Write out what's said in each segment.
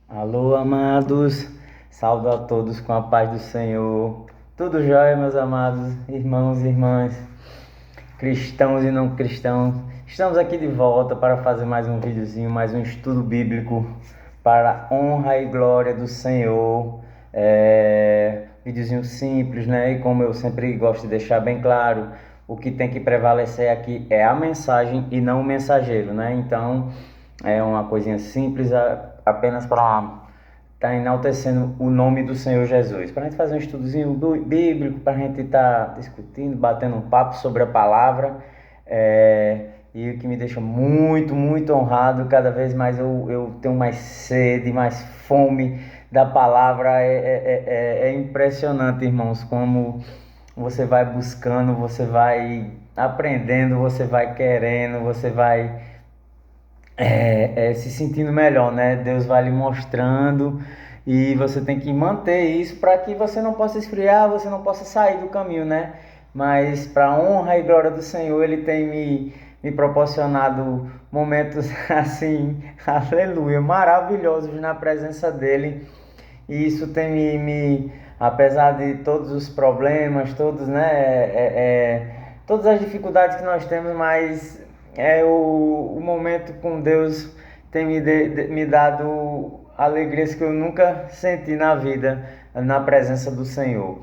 Alô, amados, saúdo a todos com a paz do Senhor. Tudo jóia, meus amados irmãos e irmãs, cristãos e não cristãos. Estamos aqui de volta para fazer mais um videozinho, mais um estudo bíblico para a honra e glória do Senhor. Videozinho simples, né? E como eu sempre gosto de deixar bem claro, o que tem que prevalecer aqui é a mensagem e não o mensageiro, né? Então, é uma coisinha simples, apenas para estar enaltecendo o nome do Senhor Jesus. Para a gente fazer um estudozinho bíblico, para a gente estar discutindo, batendo um papo sobre a palavra. E o que me deixa muito, muito honrado, cada vez mais eu tenho mais sede, mais fome da palavra. É impressionante, irmãos, como você vai buscando, você vai aprendendo, você vai querendo, você vai se sentindo melhor, né? Deus vai lhe mostrando e você tem que manter isso para que você não possa esfriar, você não possa sair do caminho, né? Mas para a honra e glória do Senhor, Ele tem me proporcionado momentos assim, aleluia, maravilhosos na presença dEle. E isso tem apesar de todos os problemas, todos, né? Todas as dificuldades que nós temos, mas o momento com Deus tem me dado alegrias que eu nunca senti na vida, na presença do Senhor.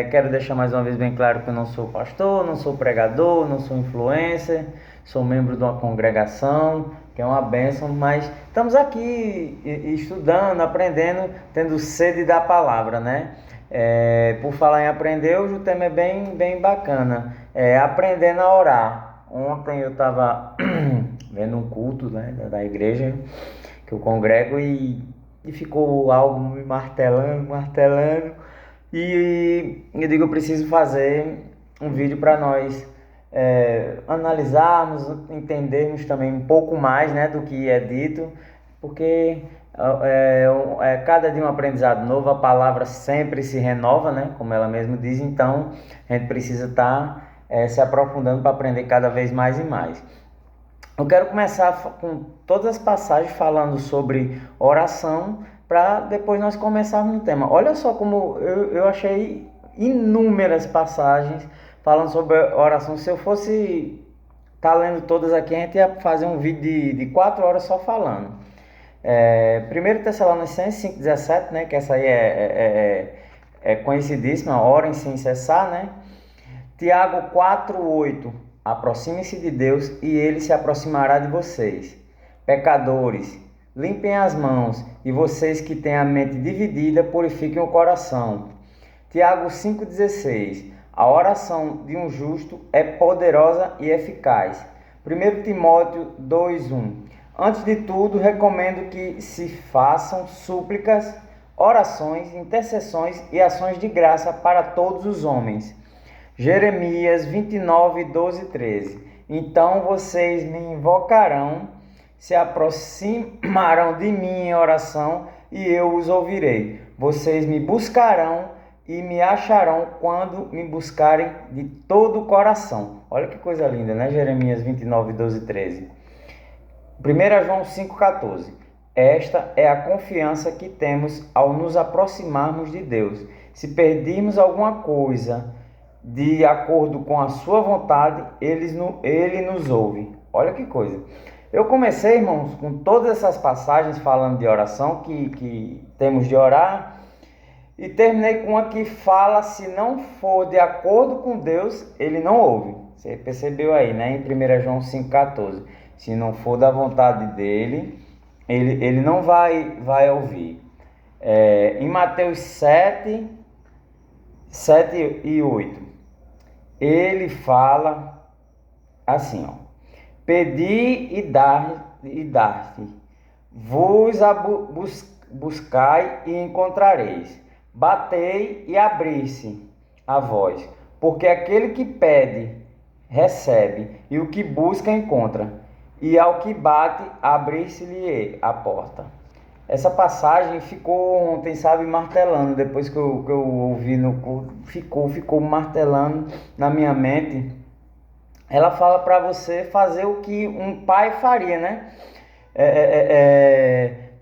Quero deixar mais uma vez bem claro que eu não sou pastor, não sou pregador, não sou influencer, sou membro de uma congregação, que é uma bênção, mas estamos aqui estudando, aprendendo, tendo sede da palavra, né? Por falar em aprender, hoje o tema é bem bacana, aprendendo a orar. Ontem eu estava vendo um culto, né, da igreja que eu congrego e ficou algo me martelando. E eu digo, eu preciso fazer um vídeo para nós analisarmos, entendermos também um pouco mais, né, do que é dito, porque cada dia um aprendizado novo, a palavra sempre se renova, né, como ela mesma diz, então a gente precisa estar se aprofundando para aprender cada vez mais e mais. Eu quero começar com todas as passagens falando sobre oração, para depois nós começarmos no tema. Olha só como eu achei inúmeras passagens falando sobre oração. Se eu fosse estar lendo todas aqui, a gente ia fazer um vídeo de 4 horas só falando. 1 Tessalonicenses 5,17, né, que essa aí é conhecidíssima, orem sem cessar, né? Tiago 4,8, aproxime-se de Deus e Ele se aproximará de vocês. Pecadores, limpem as mãos, e vocês que têm a mente dividida, purifiquem o coração. Tiago 5,16, a oração de um justo é poderosa e eficaz. 1 Timóteo 2,1, antes de tudo, recomendo que se façam súplicas, orações, intercessões e ações de graça para todos os homens. Jeremias 29, 12 e 13. Então vocês me invocarão, se aproximarão de mim em oração e eu os ouvirei. Vocês me buscarão e me acharão quando me buscarem de todo o coração. Olha que coisa linda, né? Jeremias 29, 12 e 13. 1 João 5,14. Esta é a confiança que temos ao nos aproximarmos de Deus. Se perdirmos alguma coisa de acordo com a sua vontade, ele nos ouve. Olha que coisa. Eu comecei, irmãos, com todas essas passagens falando de oração, que temos de orar, e terminei com uma que fala, se não for de acordo com Deus, ele não ouve. Você percebeu aí, né? Em 1 João 5,14. Se não for da vontade dele, ele não vai ouvir. Em Mateus 7 e 8. Ele fala assim, ó: pedi e dar-te, vos buscai e encontrareis, batei e abri-se a vós, porque aquele que pede recebe, e o que busca encontra, e ao que bate abrir-se-lhe a porta. Essa passagem ficou ontem, sabe, martelando, depois que eu ouvi no culto, ficou martelando na minha mente. Ela fala para você fazer o que um pai faria, né?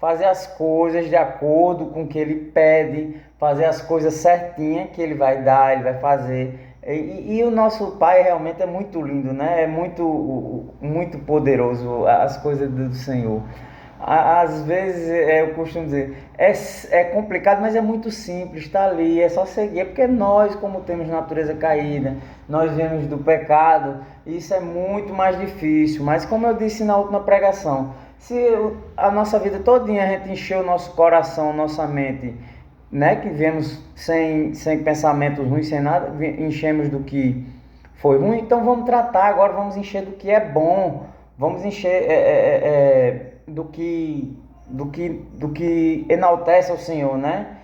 fazer as coisas de acordo com o que Ele pede, fazer as coisas certinhas que Ele vai dar, Ele vai fazer. E o nosso Pai realmente é muito lindo, né? É muito poderoso as coisas do Senhor. Às vezes eu costumo dizer, é complicado, mas é muito simples, está ali, é só seguir. É porque nós, como temos natureza caída, nós viemos do pecado, isso é muito mais difícil. Mas como eu disse na última pregação, se a nossa vida todinha a gente encher o nosso coração, nossa mente, né, que viemos sem pensamentos ruins, sem nada, enchemos do que foi ruim, então vamos tratar, agora vamos encher do que é bom, vamos encher do que enaltece o Senhor, né?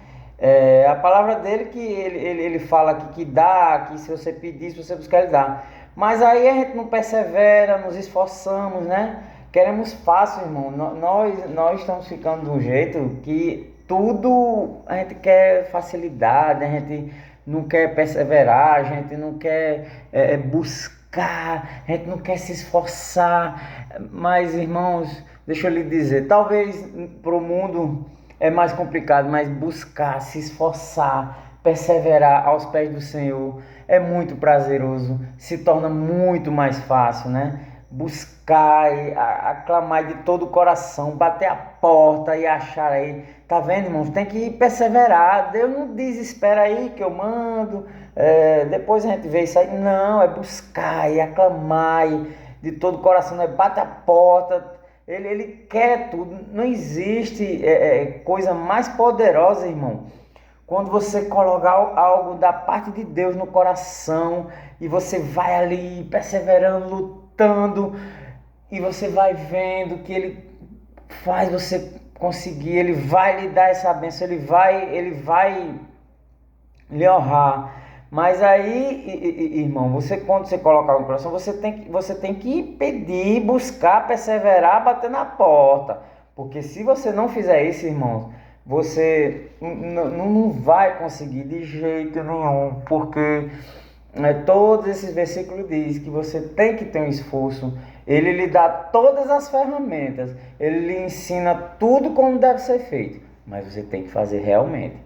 A palavra dele que ele fala que dá, que se você pedir, se você buscar, ele dá. Mas aí a gente não persevera, nos esforçamos, né? Queremos fácil, irmão. Nós estamos ficando de um jeito que tudo a gente quer facilidade, a gente não quer perseverar, a gente não quer buscar, a gente não quer se esforçar. Mas, irmãos, deixa eu lhe dizer, talvez para o mundo é mais complicado, mas buscar, se esforçar, perseverar aos pés do Senhor é muito prazeroso, se torna muito mais fácil, né? Buscar e aclamar de todo o coração, bater a porta e achar aí. Tá vendo, irmãos? Tem que perseverar. Deus não desespera aí que eu mando, depois a gente vê isso aí. Não, é buscar e aclamar e de todo o coração, né? Bate a porta. Ele quer tudo. Não existe coisa mais poderosa, irmão, quando você colocar algo da parte de Deus no coração e você vai ali perseverando, lutando, e você vai vendo que Ele faz você conseguir, Ele vai lhe dar essa bênção, Ele vai lhe honrar. Mas aí, irmão, quando você colocar no coração, você tem que pedir, buscar, perseverar, bater na porta. Porque se você não fizer isso, irmãos, você não vai conseguir de jeito nenhum. Porque todos esses versículos diz que você tem que ter um esforço. Ele lhe dá todas as ferramentas. Ele lhe ensina tudo como deve ser feito. Mas você tem que fazer realmente.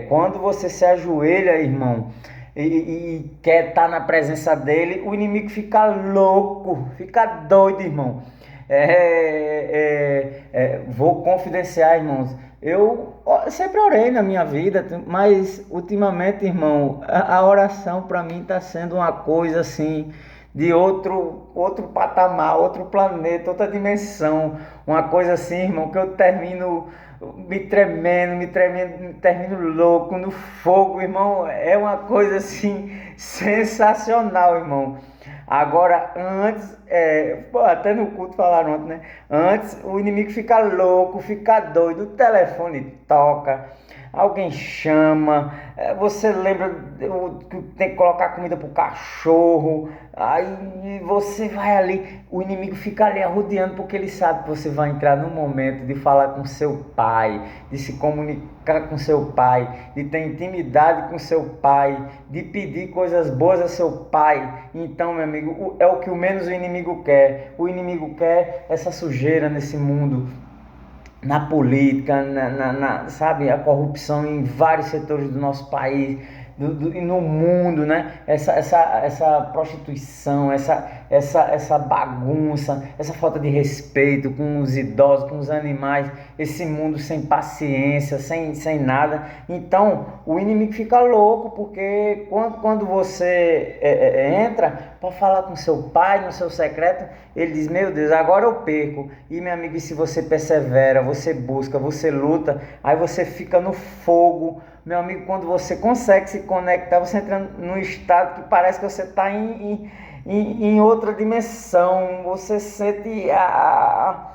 Quando você se ajoelha, irmão, e quer estar na presença dele, o inimigo fica louco, fica doido, irmão. Vou confidenciar, irmãos. Eu sempre orei na minha vida, mas ultimamente, irmão, a oração para mim está sendo uma coisa assim de outro patamar, outro planeta, outra dimensão. Uma coisa assim, irmão, que eu termino me tremendo, termino louco no fogo, irmão. É uma coisa assim sensacional, irmão. Agora, antes, até no culto falaram ontem, né? Antes o inimigo fica louco, fica doido, o telefone toca, alguém chama, você lembra que tem que colocar comida pro cachorro, aí você vai ali, o inimigo fica ali arrodeando, porque ele sabe que você vai entrar no momento de falar com seu pai, de se comunicar com seu pai, de ter intimidade com seu pai, de pedir coisas boas a seu pai. Então, meu amigo, é o que menos o inimigo quer. O inimigo quer essa sujeira nesse mundo, na política, sabe, a corrupção em vários setores do nosso país, e no mundo, né? Essa prostituição, essa bagunça, essa falta de respeito com os idosos, com os animais, esse mundo sem paciência, sem nada. Então o inimigo fica louco, porque quando você entra para falar com seu pai no seu secreto, ele diz: meu Deus, agora eu perco. E, meu amigo, se você persevera, você busca, você luta, aí você fica no fogo. Meu amigo, quando você consegue se conectar, você entra num estado que parece que você está em outra dimensão. Você sente a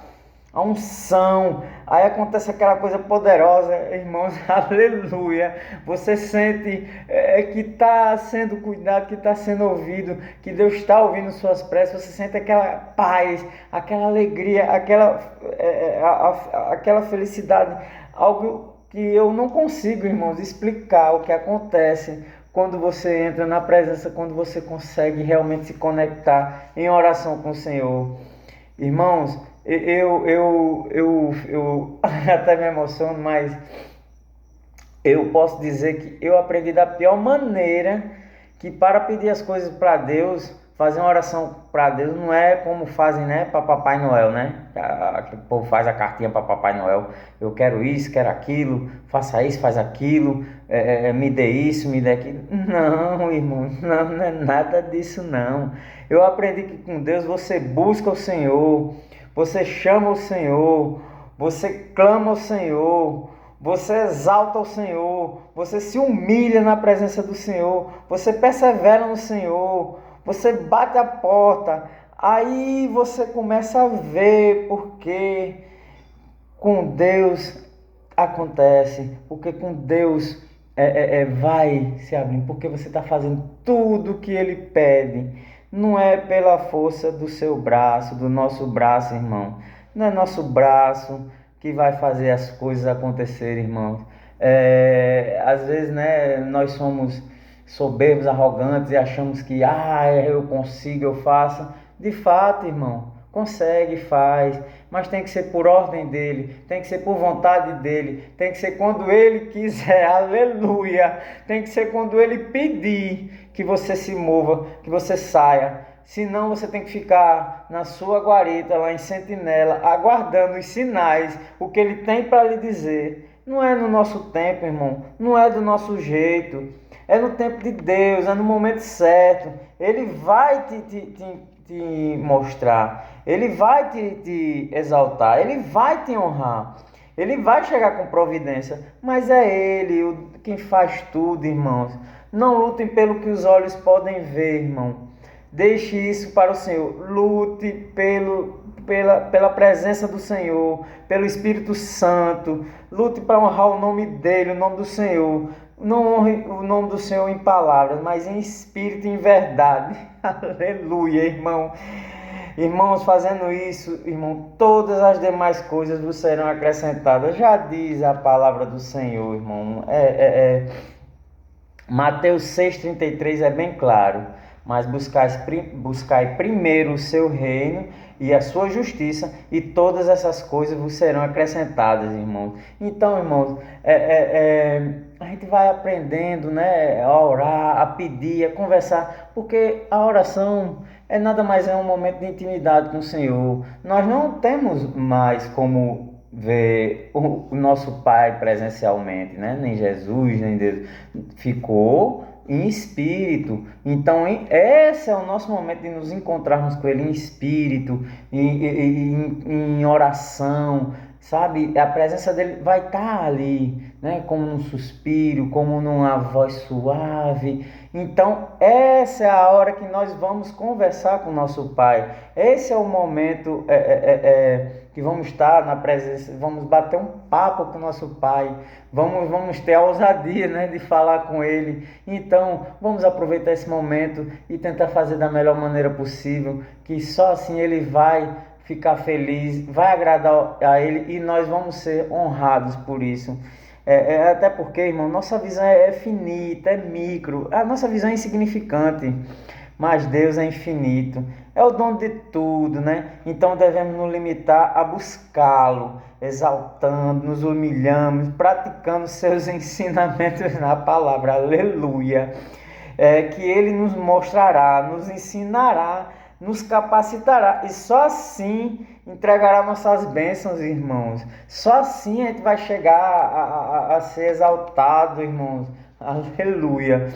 unção, aí acontece aquela coisa poderosa, irmãos, aleluia. Você sente que está sendo cuidado, que está sendo ouvido, que Deus está ouvindo suas preces. Você sente aquela paz, aquela alegria, aquela felicidade, algo que eu não consigo, irmãos, explicar o que acontece quando você entra na presença, quando você consegue realmente se conectar em oração com o Senhor. Irmãos, Eu até me emociono, mas eu posso dizer que eu aprendi da pior maneira, que para pedir as coisas para Deus, fazer uma oração para Deus não é como fazem, né, para Papai Noel, né? O povo faz a cartinha para Papai Noel. Eu quero isso, quero aquilo, faça isso, faz aquilo, me dê isso, me dê aquilo. Não, irmão, não é nada disso não. Eu aprendi que com Deus você busca o Senhor, você chama o Senhor, você clama ao Senhor, você exalta o Senhor, você se humilha na presença do Senhor, você persevera no Senhor, você bate a porta, aí você começa a ver porque com Deus acontece, porque com Deus vai se abrindo, porque você está fazendo tudo o que Ele pede. Não é pela força do seu braço, do nosso braço, irmão. Não é nosso braço que vai fazer as coisas acontecerem, irmãos. Às vezes, né, nós somos soberbos, arrogantes e achamos que, eu consigo, eu faço. De fato, irmão, consegue, faz, mas tem que ser por ordem dele, tem que ser por vontade dele, tem que ser quando ele quiser, aleluia, tem que ser quando ele pedir que você se mova, que você saia. Senão você tem que ficar na sua guarita, lá em sentinela, aguardando os sinais, o que ele tem para lhe dizer. Não é no nosso tempo, irmão, não é do nosso jeito, é no tempo de Deus, é no momento certo. Ele vai te mostrar, ele vai te exaltar, ele vai te honrar, ele vai chegar com providência, mas é ele quem faz tudo, irmãos. Não lutem pelo que os olhos podem ver, irmão. Deixe isso para o Senhor. Lute pela presença do Senhor, pelo Espírito Santo. Lute para honrar o nome dele, o nome do Senhor. Não honre o nome do Senhor em palavras, mas em espírito e em verdade. Aleluia, irmão. Irmãos, fazendo isso, irmão, todas as demais coisas vos serão acrescentadas. Já diz a palavra do Senhor, irmão. Mateus 6,33 é bem claro. Mas buscai primeiro o seu reino e a sua justiça, e todas essas coisas vos serão acrescentadas, irmãos. Então, irmãos, a gente vai aprendendo, né, a orar, a pedir, a conversar, porque a oração nada mais é um momento de intimidade com o Senhor. Nós não temos mais como ver o nosso Pai presencialmente, né? Nem Jesus, nem Deus. Ficou em espírito. Então, esse é o nosso momento de nos encontrarmos com Ele em espírito, em oração, sabe? A presença dele vai estar ali, né? Como num suspiro, como numa voz suave. Então, essa é a hora que nós vamos conversar com o nosso Pai. Esse é o momento que vamos estar na presença, vamos bater um papo com o nosso Pai, vamos ter a ousadia, né, de falar com Ele. Então, vamos aproveitar esse momento e tentar fazer da melhor maneira possível, que só assim Ele vai ficar feliz, vai agradar a Ele e nós vamos ser honrados por isso. Até porque, irmão, nossa visão é finita, é micro, a nossa visão é insignificante, mas Deus é infinito, é o dono de tudo, né? Então devemos nos limitar a buscá-lo, exaltando, nos humilhamos, praticando seus ensinamentos na palavra, aleluia. Que Ele nos mostrará, nos ensinará, nos capacitará, e só assim entregará nossas bênçãos, irmãos. Só assim a gente vai chegar a ser exaltado, irmãos. Aleluia.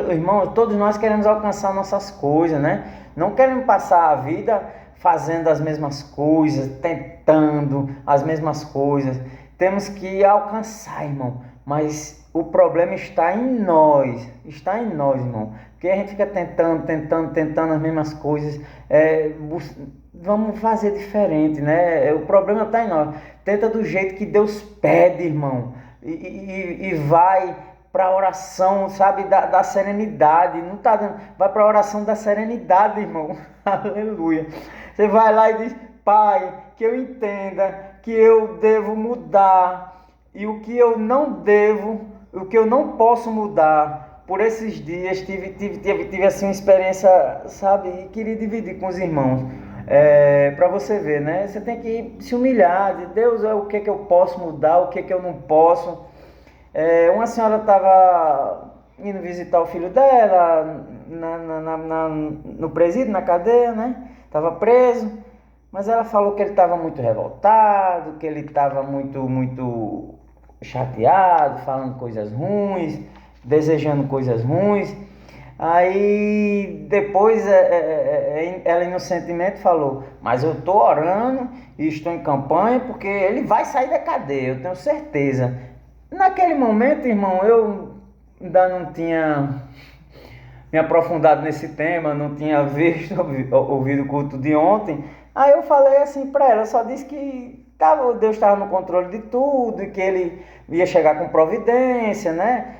Irmãos, todos nós queremos alcançar nossas coisas, né? Não queremos passar a vida fazendo as mesmas coisas, tentando as mesmas coisas. Temos que alcançar, irmão. Mas o problema está em nós, irmão. Porque a gente fica tentando as mesmas coisas. Vamos fazer diferente, né? O problema está em nós. Tenta do jeito que Deus pede, irmão. E vai para a oração, sabe, da serenidade. Não tá dando. Vai para a oração da serenidade, irmão. Aleluia. Você vai lá e diz: Pai, que eu entenda que eu devo mudar e o que eu não devo, o que eu não posso mudar. Por esses dias tive assim uma experiência, sabe, e queria dividir com os irmãos. Para você ver, né? Você tem que se humilhar, de Deus, o que é que eu posso mudar, o que é que eu não posso. Uma senhora estava indo visitar o filho dela no presídio, na cadeia, né? Estava preso, mas ela falou que ele estava muito revoltado, que ele estava muito chateado, falando coisas ruins, desejando coisas ruins. Aí depois ela inocentemente falou, mas eu estou orando e estou em campanha porque ele vai sair da cadeia, eu tenho certeza. Naquele momento, irmão, eu ainda não tinha me aprofundado nesse tema, não tinha visto, ouvido o culto de ontem. Aí eu falei assim para ela, só disse que Deus estava no controle de tudo e que ele ia chegar com providência, né?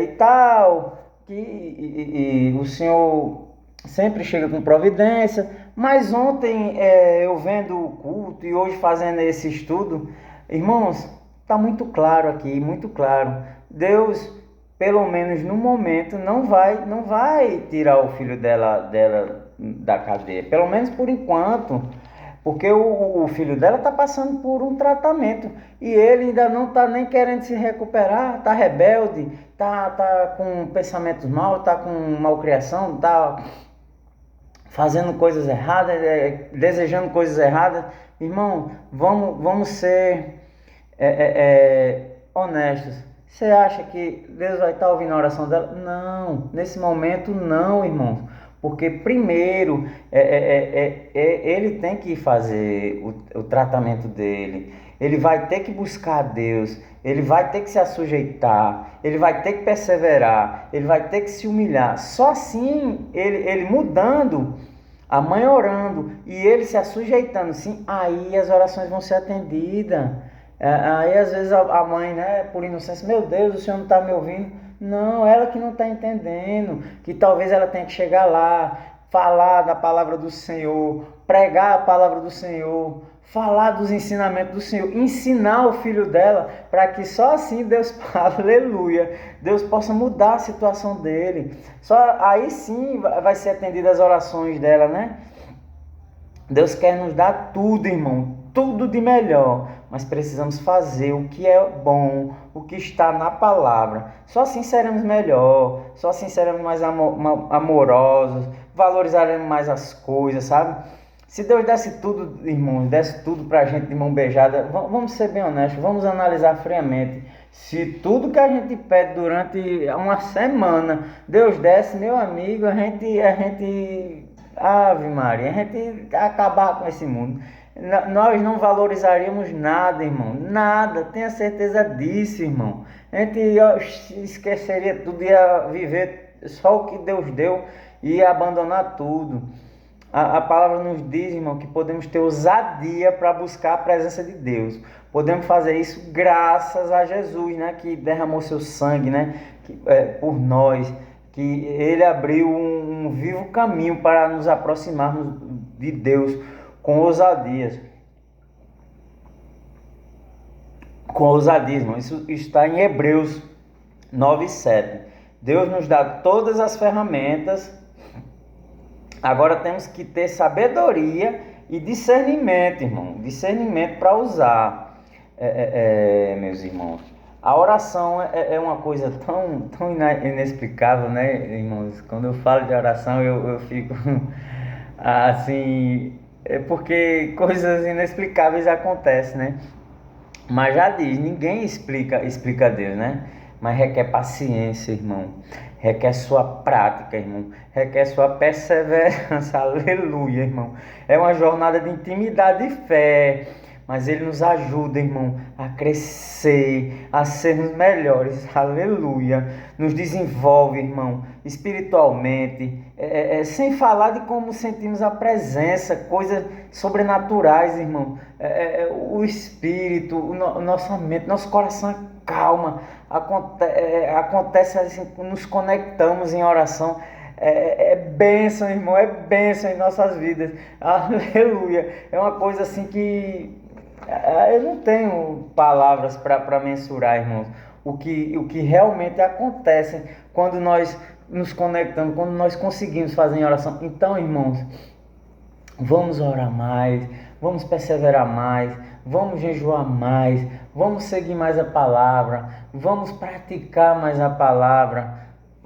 E tal, que o Senhor sempre chega com providência. Mas ontem, eu vendo o culto e hoje fazendo esse estudo, irmãos, está muito claro aqui, muito claro. Deus, pelo menos no momento, não vai tirar o filho dela da cadeia. Pelo menos por enquanto. Porque o filho dela está passando por um tratamento. E ele ainda não está nem querendo se recuperar. Está rebelde, tá com pensamentos maus, está com malcriação, está fazendo coisas erradas, desejando coisas erradas. Irmão, vamos ser honestos. Você acha que Deus vai estar ouvindo a oração dela? Não, nesse momento não, irmãos. Porque primeiro ele tem que fazer o tratamento dele. Ele vai ter que buscar a Deus. Ele vai ter que se assujeitar. Ele vai ter que perseverar. Ele vai ter que se humilhar. Só assim, ele mudando, a mãe orando e ele se assujeitando, sim, aí as orações vão ser atendidas. Aí às vezes a mãe, né, por inocência, meu Deus, o Senhor não está me ouvindo. Não, ela que não está entendendo, que talvez ela tenha que chegar lá, falar da palavra do Senhor, pregar a palavra do Senhor, falar dos ensinamentos do Senhor, ensinar o filho dela, para que só assim Deus, aleluia, Deus possa mudar a situação dele. Só aí sim vai ser atendidas as orações dela, né? Deus quer nos dar tudo, irmão, tudo de melhor, mas precisamos fazer o que é bom, o que está na palavra. Só assim seremos melhor, só assim seremos mais amorosos, valorizaremos mais as coisas, sabe? Se Deus desse tudo, irmãos, desse tudo pra gente de mão beijada, vamos ser bem honestos, vamos analisar friamente. Se tudo que a gente pede durante uma semana, Deus desse, meu amigo, a gente, Ave Maria, a gente acabar com esse mundo. Nós não valorizaríamos nada, irmão, nada, tenha certeza disso, irmão. A gente esqueceria tudo, ia viver só o que Deus deu e ia abandonar tudo. A palavra nos diz, irmão, que podemos ter ousadia para buscar a presença de Deus. Podemos fazer isso graças a Jesus, né, que derramou seu sangue, né, por nós, que ele abriu um vivo caminho para nos aproximarmos de Deus com ousadia. Com ousadia, irmão. Isso está em Hebreus 9:7. Deus nos dá todas as ferramentas. Agora temos que ter sabedoria e discernimento, irmão. Discernimento para usar, meus irmãos. A oração é uma coisa tão inexplicável, né, irmãos? Quando eu falo de oração, eu fico assim, porque coisas inexplicáveis acontecem, né? Mas já diz, ninguém explica Deus, né? Mas requer paciência, irmão. Requer sua prática, irmão. Requer sua perseverança. Aleluia, irmão. É uma jornada de intimidade e fé. Mas ele nos ajuda, irmão, a crescer, a sermos melhores. Aleluia. Nos desenvolve, irmão, espiritualmente. Sem falar de como sentimos a presença, coisas sobrenaturais, irmão. O espírito, nossa mente, nosso coração acalma. Acontece assim, nos conectamos em oração. Bênção, irmão, é bênção em nossas vidas. Aleluia. É uma coisa assim que eu não tenho palavras para mensurar, irmãos, o que realmente acontece quando nós nos conectamos, quando nós conseguimos fazer em oração. Então, irmãos, Vamos orar mais, vamos perseverar mais, vamos jejuar mais, vamos seguir mais a palavra, vamos praticar mais a palavra.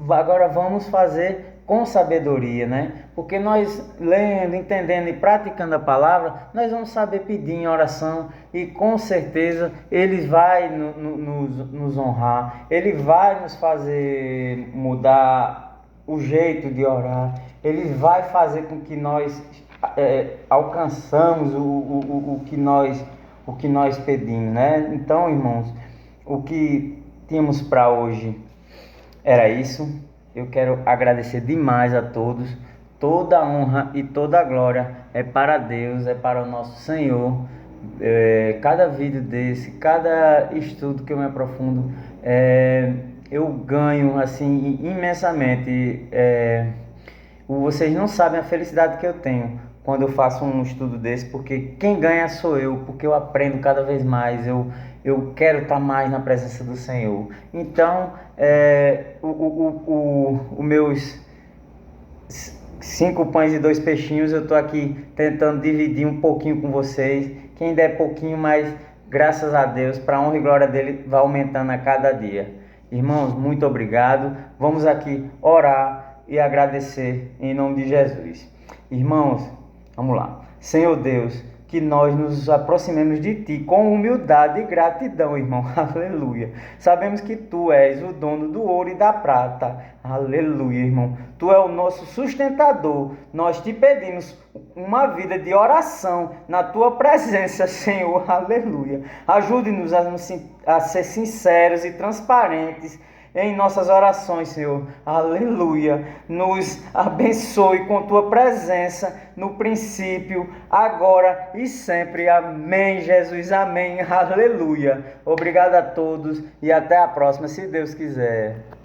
Agora vamos fazer com sabedoria, né? Porque nós lendo, entendendo e praticando a palavra, nós vamos saber pedir em oração e com certeza Ele vai nos honrar, Ele vai nos fazer mudar o jeito de orar, Ele vai fazer com que nós alcançamos o que nós pedimos, né? Então, irmãos, o que tínhamos para hoje era isso. Eu quero agradecer demais a todos. Toda a honra e toda a glória é para Deus, é para o nosso Senhor. Cada vídeo desse, cada estudo que eu me aprofundo, eu ganho assim imensamente. Vocês não sabem a felicidade que eu tenho quando eu faço um estudo desse, porque quem ganha sou eu, porque eu aprendo cada vez mais, eu quero estar mais na presença do Senhor. Então, os meus 5 pães e 2 peixinhos, eu estou aqui tentando dividir um pouquinho com vocês. Quem der pouquinho, mas graças a Deus, para a honra e glória dele, vai aumentando a cada dia. Irmãos, muito obrigado. Vamos aqui orar e agradecer em nome de Jesus. Irmãos, vamos lá. Senhor Deus, que nós nos aproximemos de Ti com humildade e gratidão, irmão. Aleluia. Sabemos que Tu és o dono do ouro e da prata. Aleluia, irmão. Tu és o nosso sustentador. Nós Te pedimos uma vida de oração na Tua presença, Senhor. Aleluia. Ajude-nos a ser sinceros e transparentes em nossas orações, Senhor. Aleluia. Nos abençoe com Tua presença no princípio, agora e sempre. Amém, Jesus. Amém. Aleluia. Obrigado a todos e até a próxima, se Deus quiser.